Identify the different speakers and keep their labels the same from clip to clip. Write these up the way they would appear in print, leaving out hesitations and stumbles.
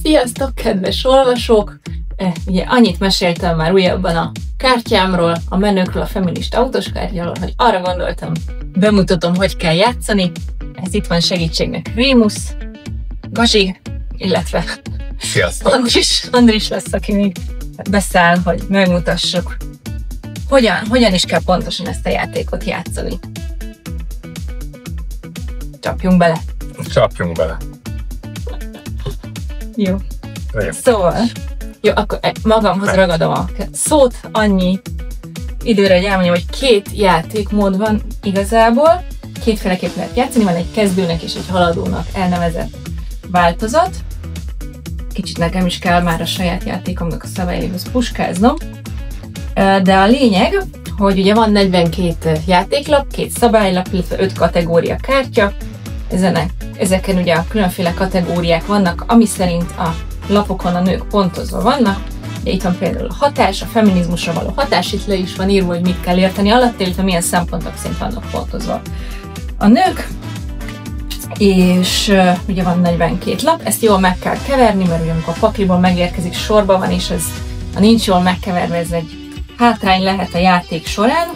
Speaker 1: Sziasztok, kedves olvasók! Ugye annyit meséltem már újabban a kártyámról, a menőkről, a feminista autós kártyáról, hogy arra gondoltam, bemutatom, hogy kell játszani. Ez itt van segítségnek Rémusz, Gazi, illetve
Speaker 2: Sziasztok!
Speaker 1: Andris lesz, aki még beszáll, hogy megmutassuk, hogyan is kell pontosan ezt a játékot játszani. Csapjunk bele!
Speaker 2: Csapjunk bele!
Speaker 1: Jó.
Speaker 2: Jó.
Speaker 1: Szóval, jó, akkor magamhoz ragadom a szót, annyi időre, hogy elmondjam, hogy két játékmód van igazából. Kétféleképp lehet játszani, van egy kezdőnek és egy haladónak elnevezett változat. Kicsit nekem is kell már a saját játékomnak a szabályaihoz puskáznom. De a lényeg, hogy ugye van 42 játéklap, 2 szabálylap, illetve 5 kategória kártya. Ezeken ugye a különféle kategóriák vannak, ami szerint a lapokon a nők pontozva vannak. Ugye itt van például a hatás, a feminizmusra való hatás, itt le is van írva, hogy mit kell érteni alatt, illetve milyen szempontok szerint vannak pontozva a nők. És ugye van 42 lap, ezt jól meg kell keverni, mert ugye amikor a pakliból megérkezik, sorba van, és ez, ha nincs jól megkeverve, ez egy hátrány lehet a játék során.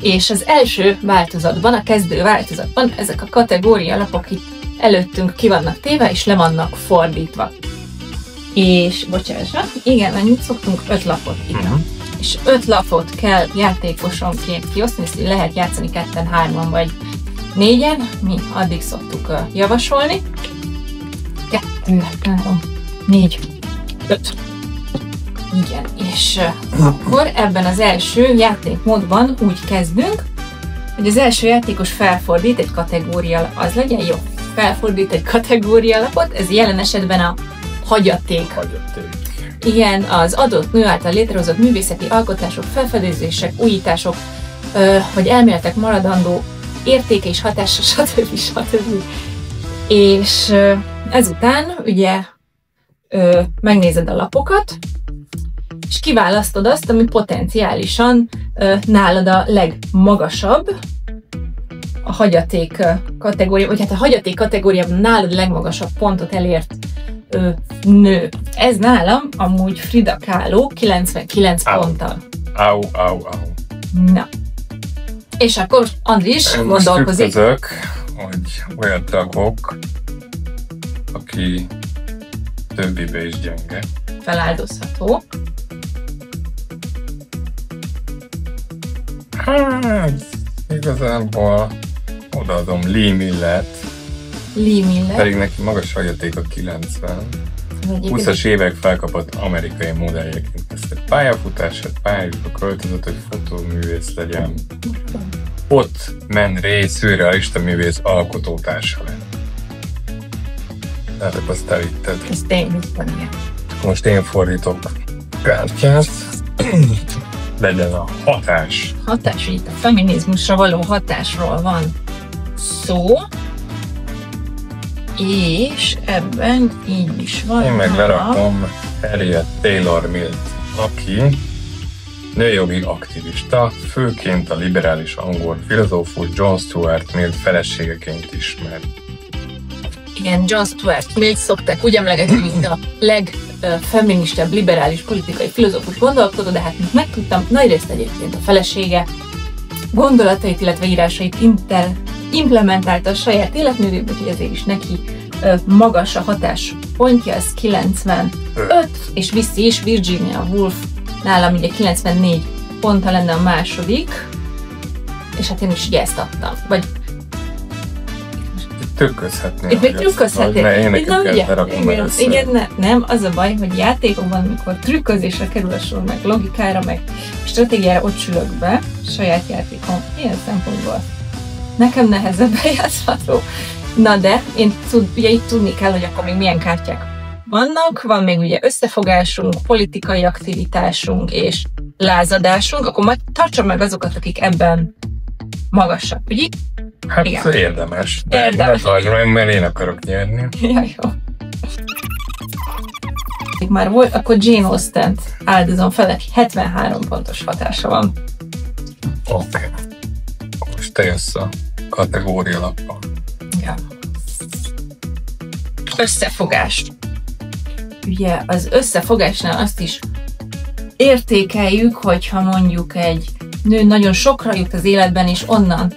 Speaker 1: És az első változatban, a kezdő változatban ezek a kategória lapok itt előttünk ki vannak téve, és le vannak fordítva. És, bocsánat, igen, annyit szoktunk 5 lapot írni. És 5 lapot kell játékosonként kiosztani, ezt lehet játszani 2-en, 3-an vagy 4-en, mi addig szoktuk javasolni. 2, 3, 4, 5. Igen, és akkor ebben az első játékmódban úgy kezdünk, hogy az első játékos felfordít egy kategória, az legyen jó, felfordít egy kategórialapot, ez jelen esetben a hagyaték. Igen, az adott nő által létrehozott művészeti alkotások, felfedezések, újítások, vagy elméletek maradandó értéke és hatása, stb. És ezután ugye megnézed a lapokat, és kiválasztod azt, ami potenciálisan nálad a legmagasabb, a hagyaték kategória, vagy hát a hagyaték kategóriában nálad a legmagasabb pontot elért nő. Ez nálam amúgy Frida Kahlo 99 ponttal.
Speaker 2: Au.
Speaker 1: Na. És akkor Andris gondolkozik.
Speaker 2: Most trükközök, hogy olyat ragok, aki többibe is gyenge.
Speaker 1: Feláldozható.
Speaker 2: Hát, igazából odaadom Lee Millett. Pedig neki magas hagyaték a 90. 20-as évek felkapott amerikai modelljeként kezdte pályafutását, pályájukba költözött, hogy fotóművész legyen. Ott Men szürrealista művész alkotótársa lett. Tehát azt elvitted.
Speaker 1: Ez tényleg van, igen.
Speaker 2: Most én fordítok kártyát. Legyen a hatás.
Speaker 1: Hatás, itt a feminizmusra való hatásról van szó. És ebben így is van.
Speaker 2: Én meg lerakom Harriet Taylor Millt, aki nőjogi aktivista, főként a liberális angol filozófus John Stuart Mill feleségeként ismert.
Speaker 1: Igen, John Stuart Mill szokták úgy emlegetni, mint a legfeministább liberális politikai filozófus gondolkodó, de hát mint megtudtam, nagyrészt egyébként a felesége gondolatait, illetve írásait implementálta a saját életművébe, úgyhogy ezért is neki magas a hatás pontja, ez 95, és viszi is Virginia Woolf, nálam ugye 94 ponttal lenne a második, és hát én is ugye ezt adtam. Vagy
Speaker 2: trükközhetnél.
Speaker 1: Itt még trükközhetnél.
Speaker 2: Én nekem kell lerakom először.
Speaker 1: Igen, nem, az a baj, hogy játékokban, amikor trükközésre kerül a sor, meg logikára, meg stratégiára, ott sülök be, saját játékom, ilyen szempontból nekem nehezebb eljátszható. Na de, ugye itt tudni kell, hogy akkor még milyen kártyák vannak, van még ugye összefogásunk, politikai aktivitásunk és lázadásunk, akkor majd tartsam meg azokat, akik ebben magasak, ugye?
Speaker 2: Hát igen. Érdemes. Érdemes. Mert én akarok nyerni.
Speaker 1: Ja, jó. Már volt, akkor Jane Austen-t áldozom fel, 73 pontos hatása van.
Speaker 2: Oké. Most te jössz a kategória lappal.
Speaker 1: Ja. Összefogás. ugye az összefogásnál azt is értékeljük, hogyha mondjuk egy nő nagyon sokra jut az életben, és onnan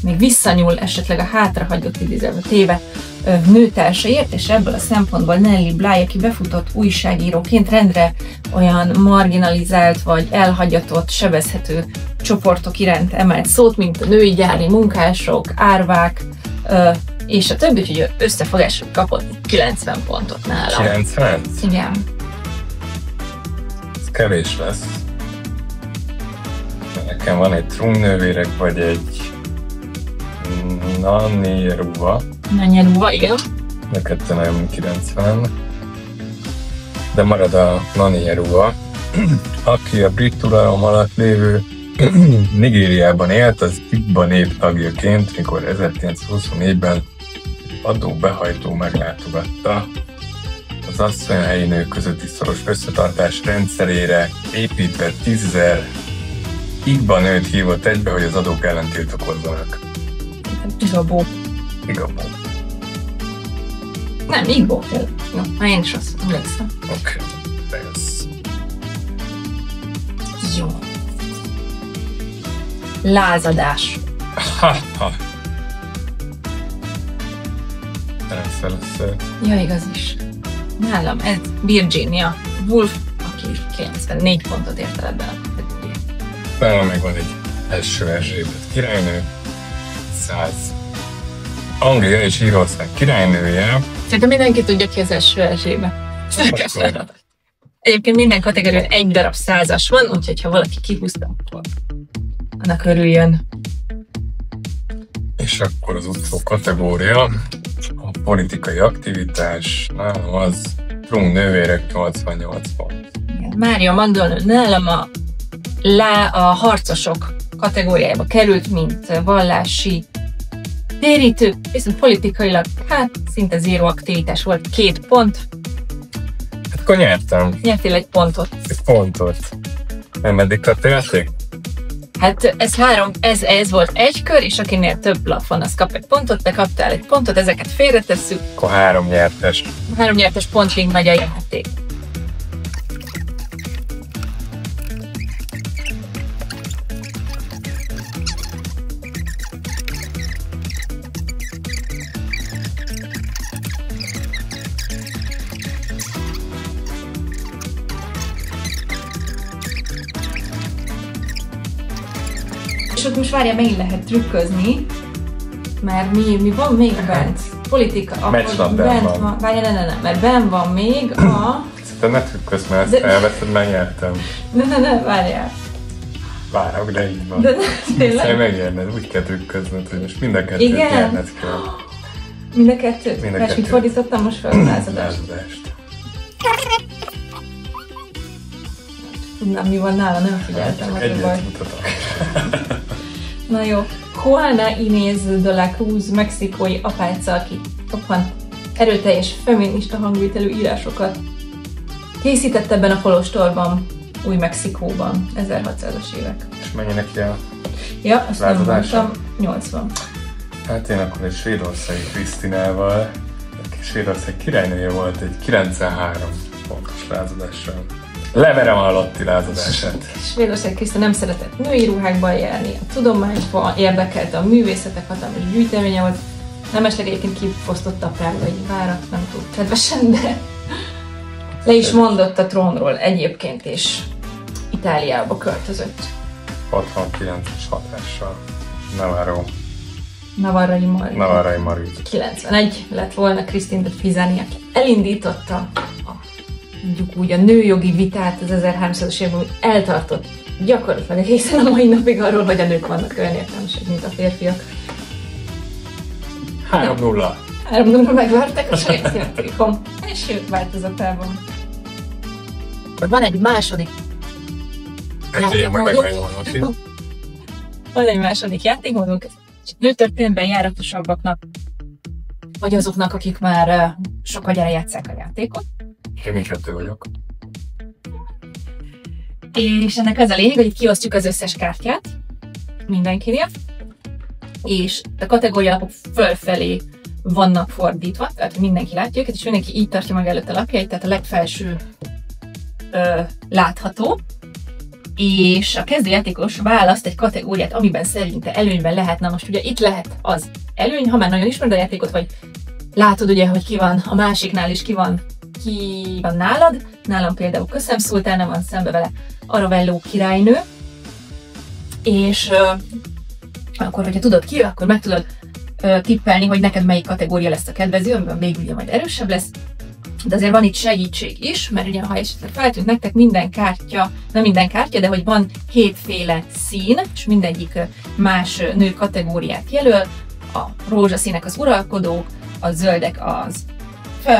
Speaker 1: még visszanyúl esetleg a hátrahagyott idézőbe téve nőtársaért, és ebből a szempontból Nellie Bly, aki befutott újságíróként, rendre olyan marginalizált vagy elhagyatott, sebezhető csoportok iránt emelt szót, mint a női gyári munkások, árvák, és a többi, úgyhogy összefogásra kapott 90 pontot nálam.
Speaker 2: 90?
Speaker 1: Igen.
Speaker 2: Ez kevés lesz. Nekem van egy Trunk-nővérek, vagy egy Nanyeruva.
Speaker 1: Nanyeruva, igen.
Speaker 2: De kettő nagyon 90. De marad a Nanyeruva, aki a brit uralom alatt lévő Nigériában élt, az Igba nép tagjaként, mikor 1924-ben adóbehajtó meglátogatta az asszony-helyi nők közötti szoros összetartás rendszerére épített 10.000 Igba nőt hívott egybe, hogy az adók ellen tiltakozzanak.
Speaker 1: Igabó.
Speaker 2: Igabó.
Speaker 1: Nem, Igbo. Jó, én is azt emlékszem.
Speaker 2: Oké, bejössz.
Speaker 1: Jó. Lázadás.
Speaker 2: Ha-ha. Egyszer lesz.
Speaker 1: Ja, igaz is. Nálam ez Virginia Woolf, aki 94 pontot ért el ebben a kategóriában.
Speaker 2: Nálam meg van egy első Erzsébet királynő, 100. Anglia és Írország királynője.
Speaker 1: Szerintem mindenki tudja ki az első Erzsébe. Egyébként minden kategóriában egy darab 100-as van, úgyhogy ha valaki kihúzta, akkor annak örüljön.
Speaker 2: És akkor az utolsó kategória, a politikai aktivitás, nálam az Trunk-nővérek 88 pont.
Speaker 1: Mária Magdolna nálam a harcosok kategóriájába került, mint vallási térítő, viszont politikailag szinte zéró aktivitás volt, 2 pont.
Speaker 2: Hát akkor nyertem.
Speaker 1: Nyertél egy pontot.
Speaker 2: Egy pontot. Nem meddig történették?
Speaker 1: Hát ez volt egy kör, és akinél több lap van, az kap egy pontot, te kaptál egy pontot, ezeket félretesszük.
Speaker 2: Akkor 3 nyertes.
Speaker 1: 3 nyertes pontig megy a játék. És ott most várjál, megint lehet trükközni, mert mi van még bent? Politika, akkor bent van. Várjál, ne, mert bent van még a...
Speaker 2: Szerintem ne trükközz, mert ezt elveszed, már nyertem.
Speaker 1: Ne, várjál.
Speaker 2: Várok, de így van.
Speaker 1: De tényleg?
Speaker 2: Aztán megnyerned, úgy kell trükköznöd, hogy most mind a kettőt nyerned kell.
Speaker 1: Mind a kettőt? Mert mit fordítottam most fel a lázadást? Tudnám, mi van nála, nem figyeltem, az a baj. Na jó. Juana Inés de la Cruz, mexikói apáca, aki roppant erőteljes feminista hangvételű írásokat készített ebben a kolostorban, Új-Mexikóban, 1600-as évek.
Speaker 2: És mennyi neki a
Speaker 1: ja, azt nem mondtam, 80.
Speaker 2: Hát én akkor egy svédországi Krisztinával, aki Svédország királynője volt, egy 93 pontos lázadással. Leverem a Lotti lázadását.
Speaker 1: Svédország Krisztina nem szeretett női ruhákban járni, a tudományban érdekelte, a művészetek hatalmas gyűjteménye volt. Nemesleg egyébként kifosztotta a prágai várat, nem túl kedvesen, de le is mondott a trónról egyébként, és Itáliába költözött.
Speaker 2: 69-es hatással. Navarrai Mari.
Speaker 1: 91 lett volna Cristina de Pisani, aki elindította mondjuk úgy a nőjogi vitát az 1300-as évben, ami eltartott gyakorlatilag egészen a mai napig arról, hogy a nők vannak olyan értelmesek, mint a férfiak.
Speaker 2: 3-0.
Speaker 1: 3-0 megvárták a saját játékom. Első változatában. Van egy második játékmódunk. Van egy második játékmódunk. Nőtörténetben járatosabbaknak, vagy azoknak, akik már sokagyára játsszák a játékot.
Speaker 2: Én mindkettő vagyok.
Speaker 1: És ennek az a lényeg, hogy kiosztjuk az összes kártyát mindenkinél, és a kategóriának fölfelé vannak fordítva, tehát mindenki látja őket, és mindenki így tartja meg előtt a lapjait, tehát a legfelső látható, és a kezdőjátékos választ egy kategóriát, amiben szerinte előnyben lehet. Na most ugye itt lehet az előny, ha már nagyon ismered a játékot, vagy látod ugye, hogy ki van a másiknál is, ki van nálad. Nálam például Köszem szultána van, szembe vele Aravelló királynő, és akkor, hogyha tudod ki, akkor meg tudod tippelni, hogy neked melyik kategória lesz a kedvező, amiben végül ugye majd erősebb lesz. De azért van itt segítség is, mert ugye ha esetleg feltűnt nektek minden kártya, nem minden kártya, de hogy van 7 féle szín, és mindegyik más nő kategóriát jelöl. A rózsaszínek az uralkodók, a zöldek az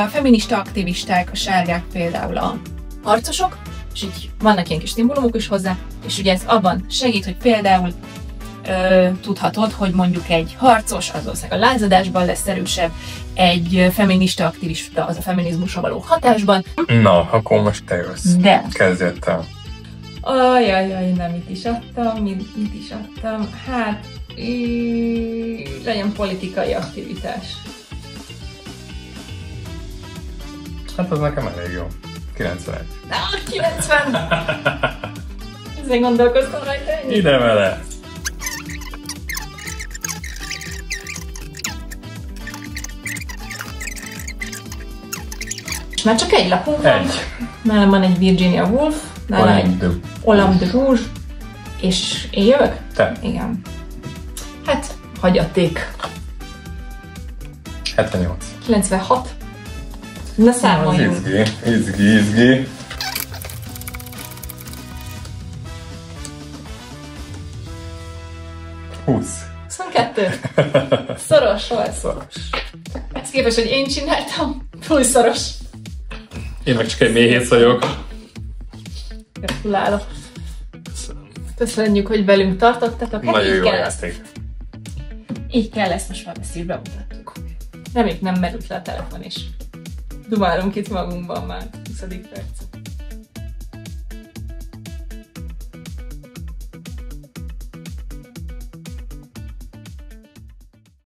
Speaker 1: feminista aktivisták, a sárgák például a harcosok, és így vannak ilyen kis szimbólumok is hozzá, és ugye ez abban segít, hogy például tudhatod, hogy mondjuk egy harcos az valószínűleg a lázadásban lesz erősebb, egy feminista aktivista az a feminizmusra való hatásban.
Speaker 2: Na, akkor most te jössz.
Speaker 1: De.
Speaker 2: Kezdjed el.
Speaker 1: Ajajaj, nem, mit is adtam? Hát, legyen politikai aktivitás.
Speaker 2: Hát az nekem elég jó. 91.
Speaker 1: 90! Ezért gondolkoztam rajta ennyi.
Speaker 2: Ide vele!
Speaker 1: Már csak egy lapunk van.
Speaker 2: Egy.
Speaker 1: Nálam van egy Virginia Woolf, nálam egy Olympe de Rouge, és én jövök?
Speaker 2: Te.
Speaker 1: Igen. Hát, hagyaték.
Speaker 2: 78.
Speaker 1: 96. Na számoljunk.
Speaker 2: Izgi. 20.
Speaker 1: 22. Szoros volt.
Speaker 2: Szoros.
Speaker 1: Ez képest, hogy én csináltam, túl szoros.
Speaker 2: Én meg csak egy méhész vagyok.
Speaker 1: Gratulálok. Köszönjük, hogy velünk tartottatok. Hát
Speaker 2: nagyon jó játék.
Speaker 1: Így kell, ezt most már ezt is bemutattuk. Reméljük nem merült le a telefon, és dumálunk itt magunkban már 20. perc.